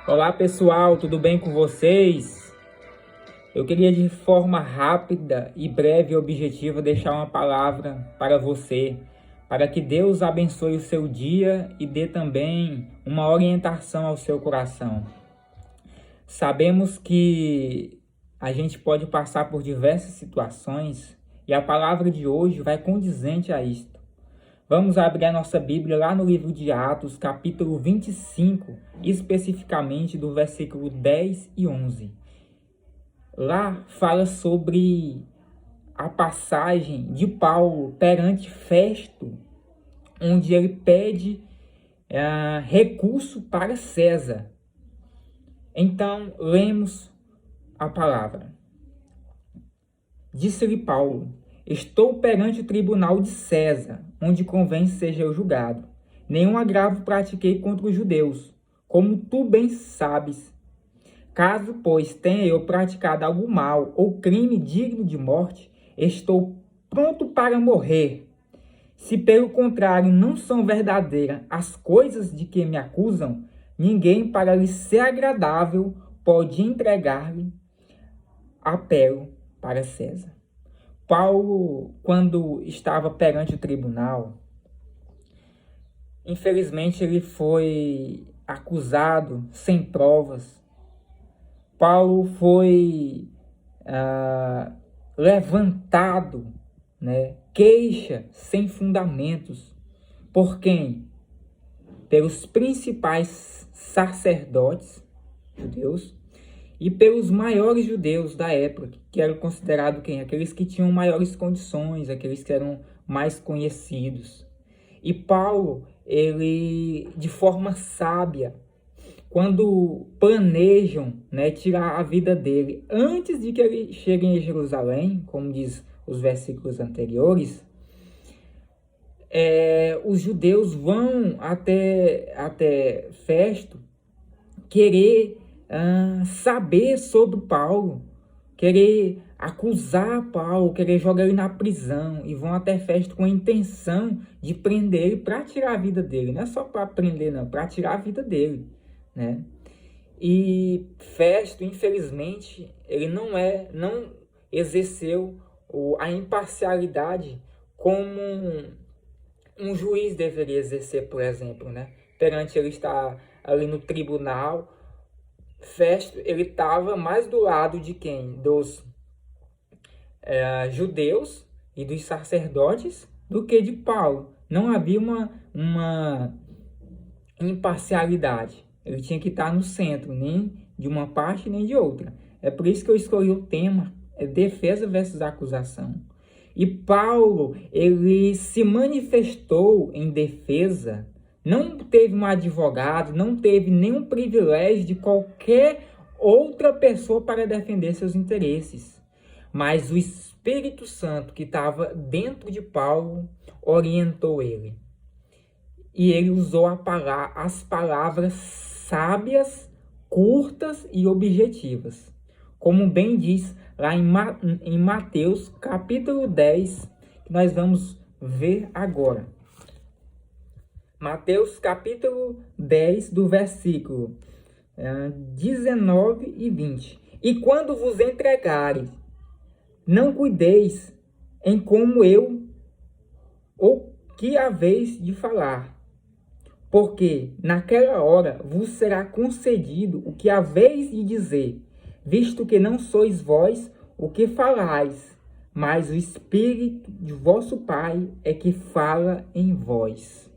Olá pessoal, tudo bem com vocês? Eu queria de forma rápida e breve e objetiva deixar uma palavra para você, para que Deus abençoe o seu dia e dê também uma orientação ao seu coração. Sabemos que a gente pode passar por diversas situações e a palavra de hoje vai condizente a isto. Vamos abrir a nossa Bíblia lá no livro de Atos, capítulo 25, especificamente do versículo 10 e 11. Lá fala sobre a passagem de Paulo perante Festo, onde ele pede recurso para César. Então, lemos a palavra. Disse-lhe Paulo: estou perante o tribunal de César, onde convém seja eu julgado. Nenhum agravo pratiquei contra os judeus, como tu bem sabes. Caso, pois, tenha eu praticado algum mal ou crime digno de morte, estou pronto para morrer. Se, pelo contrário, não são verdadeiras as coisas de que me acusam, ninguém, para lhe ser agradável, pode entregar-lhe apelo para César. Paulo, quando estava perante o tribunal, infelizmente ele foi acusado sem provas. Paulo foi levantado, queixa sem fundamentos. Por quem? Pelos principais sacerdotes judeus e pelos maiores judeus da época, que eram considerados quem? Aqueles que tinham maiores condições, aqueles que eram mais conhecidos. E Paulo, ele, de forma sábia, quando planejam tirar a vida dele, antes de que ele chegue em Jerusalém, como diz os versículos anteriores, os judeus vão até Festo querer saber sobre Paulo, querer acusar Paulo, querer jogar ele na prisão, e vão até Festo com a intenção de prender ele para tirar a vida dele. Não é só para prender, não, para tirar a vida dele, E Festo, infelizmente, ele não exerceu a imparcialidade como um juiz deveria exercer, por exemplo, Perante ele estar ali no tribunal, Festo, ele estava mais do lado de quem? Dos judeus e dos sacerdotes do que de Paulo. Não havia uma imparcialidade. Ele tinha que estar no centro, nem de uma parte nem de outra. É por isso que eu escolhi o tema, defesa versus acusação. E Paulo, ele se manifestou em defesa, não teve um advogado, não teve nenhum privilégio de qualquer outra pessoa para defender seus interesses. Mas o Espírito Santo que estava dentro de Paulo orientou ele. E ele usou as palavras sábias, curtas e objetivas. Como bem diz lá em Mateus, capítulo 10, que nós vamos ver agora. Mateus, capítulo 10, do versículo 19 e 20. E quando vos entregarem, não cuideis em como ou que haveis de falar, porque naquela hora vos será concedido o que haveis de dizer, visto que não sois vós o que falais, mas o Espírito de vosso Pai é que fala em vós.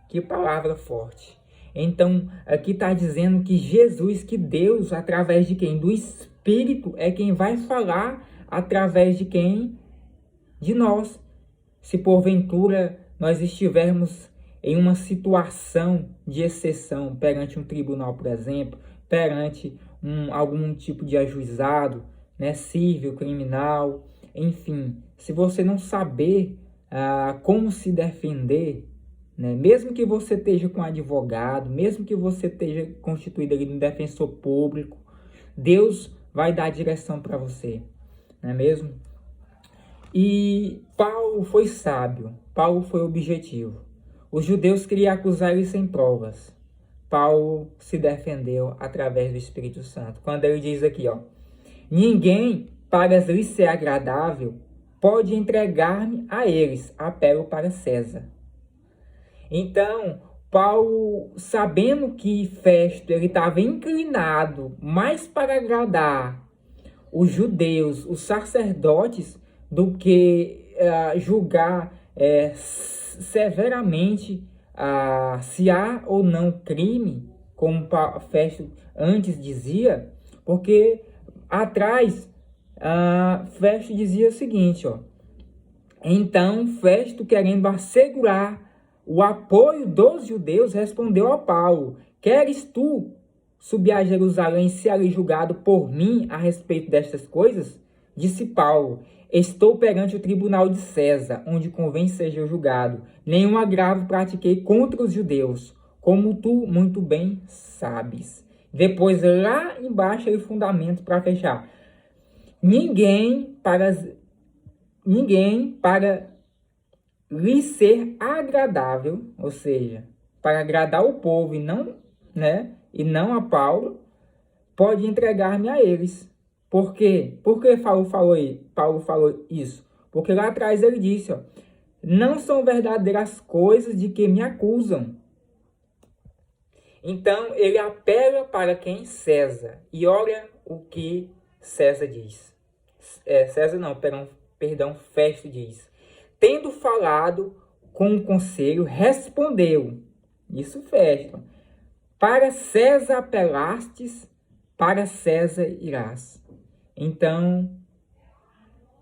Que palavra forte. Então, aqui está dizendo que Jesus, que Deus, através de quem? Do Espírito, é quem vai falar através de quem? De nós. Se porventura nós estivermos em uma situação de exceção, perante um tribunal, por exemplo, perante algum tipo de ajuizado, civil, criminal, enfim, se você não saber como se defender, mesmo que você esteja com um advogado, mesmo que você esteja constituído ali no defensor público, Deus vai dar direção para você, não é mesmo? E Paulo foi sábio, Paulo foi objetivo. Os judeus queriam acusar ele sem provas. Paulo se defendeu através do Espírito Santo. Quando ele diz aqui, ó, ninguém, para lhe ser agradável, pode entregar-me a eles. Apelo para César. Então, Paulo, sabendo que Festo ele estava inclinado mais para agradar os judeus, os sacerdotes, do que julgar severamente se há ou não crime, como Festo antes dizia, porque atrás Festo dizia o seguinte, ó, então Festo, querendo assegurar o apoio dos judeus, respondeu a Paulo, queres tu subir a Jerusalém e ser ali julgado por mim a respeito destas coisas? Disse Paulo, estou perante o tribunal de César, onde convém seja julgado. Nenhum agravo pratiquei contra os judeus, como tu muito bem sabes. Depois, lá embaixo, aí o fundamento para fechar. Ninguém para lhe ser agradável, ou seja, para agradar o povo e não a Paulo, pode entregar-me a eles. Por quê? Por que Paulo falou isso? Porque lá atrás ele disse, ó, não são verdadeiras coisas de que me acusam. Então ele apela para quem? César. E olha o que César diz. Festo diz. Tendo falado com o conselho, respondeu. Isso Festo. Para César apelastes, para César irás. Então,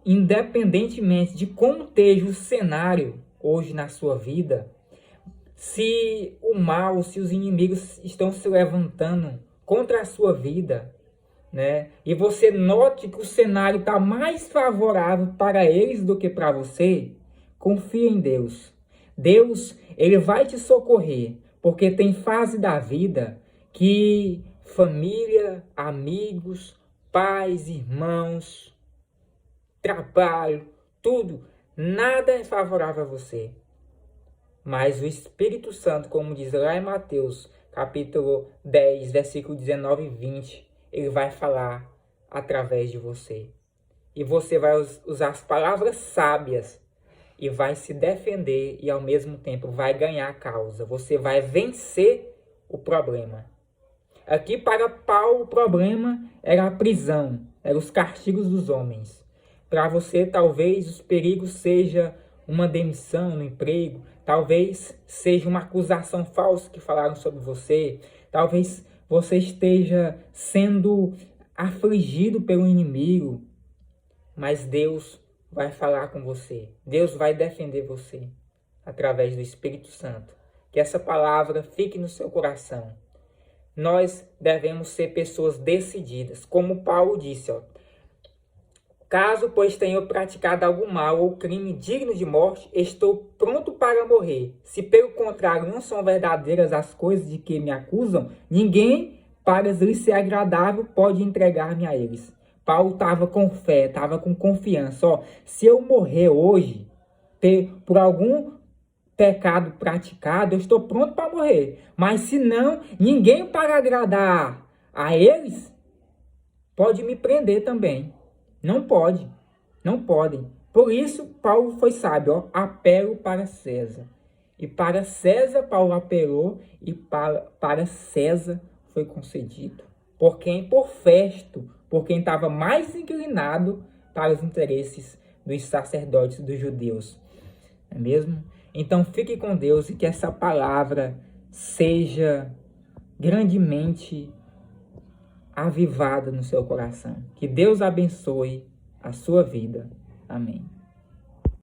independentemente de como esteja o cenário hoje na sua vida, se o mal, se os inimigos estão se levantando contra a sua vida, né? E você note que o cenário está mais favorável para eles do que para você, confia em Deus. Deus, ele vai te socorrer, porque tem fase da vida que família, amigos, pais, irmãos, trabalho, tudo, nada é favorável a você. Mas o Espírito Santo, como diz lá em Mateus, capítulo 10, versículo 19 e 20, ele vai falar através de você. E você vai usar as palavras sábias e vai se defender e ao mesmo tempo vai ganhar a causa. Você vai vencer o problema. Aqui para Paulo o problema era a prisão, eram os castigos dos homens. Para você talvez os perigos seja uma demissão no emprego, talvez seja uma acusação falsa que falaram sobre você, talvez você esteja sendo afligido pelo inimigo, mas Deus vai falar com você, Deus vai defender você através do Espírito Santo. Que essa palavra fique no seu coração. Nós devemos ser pessoas decididas, como Paulo disse, ó, caso, pois, tenha praticado algum mal ou crime digno de morte, estou pronto para morrer. Se, pelo contrário, não são verdadeiras as coisas de que me acusam, ninguém, para lhe ser agradável, pode entregar-me a eles. Paulo estava com fé, estava com confiança. Ó, se eu morrer hoje, por algum pecado praticado, eu estou pronto para morrer. Mas se não, ninguém para agradar a eles pode me prender também. Não pode, não podem. Por isso, Paulo foi sábio, ó, apelo para César. E para César, Paulo apelou e para César foi concedido. Por quem? Por Festo, por quem estava mais inclinado para os interesses dos sacerdotes dos judeus. Não é mesmo? Então fique com Deus e que essa palavra seja grandemente avivada no seu coração. Que Deus abençoe a sua vida. Amém.